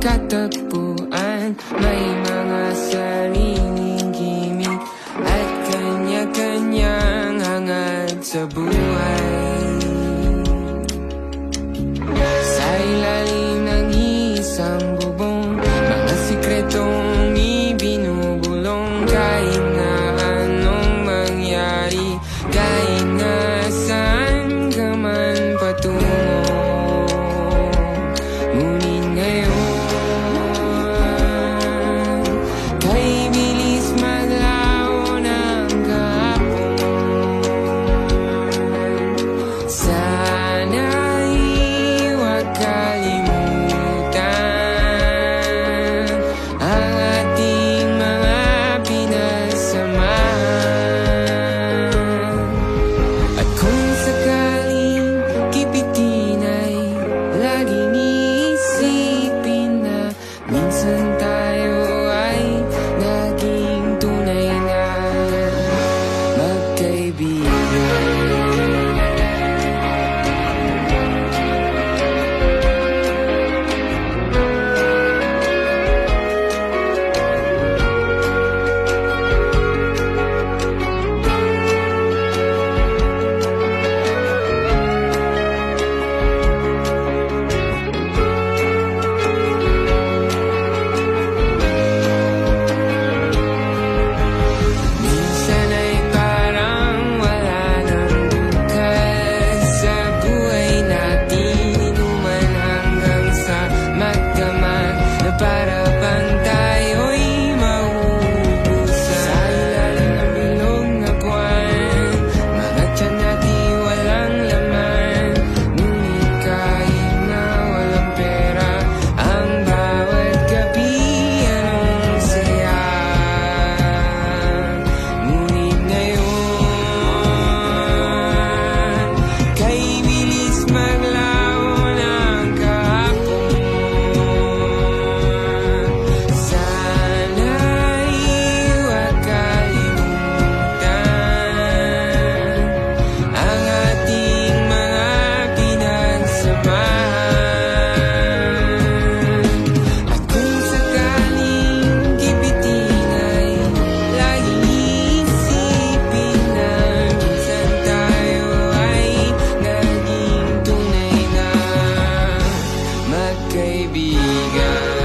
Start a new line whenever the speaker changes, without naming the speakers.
katagpuan. May mga sariling gimmick at kanya-kanyang hangad sa buhay. Sa ilalim ng isang bubong, mga sikretong ibinubulong. Kahit na anong mangyari, kahit na saan ka man patungo, ngunit ngayon, kay bilis maglaho ng kahapon. Sana'y huwag kalimutan ang ating mga pinasamahan. At kung sakaling kipitin ay laging iisipin na minsan tayo ay naging tunay na magkaibigan. Minsan ay parang wala nang bukas sa buhay natin, inuman hanggang sa magdamag na para bang tayo'y mauubusan. Sa ilalim ng bilog na buwan, mga tiyan natin walang laman. Ngunit kahit na walang pera, ang bawat gabi anong saya. Ngunit ngayon, kay bilis maglaho ng kahapon. Sana'y huwag kalimutan ang ating mga pinagsamahan. At kung sakaling kipitin ay laging iisipin na minsan tayo ay naging tunay na magkaibigan.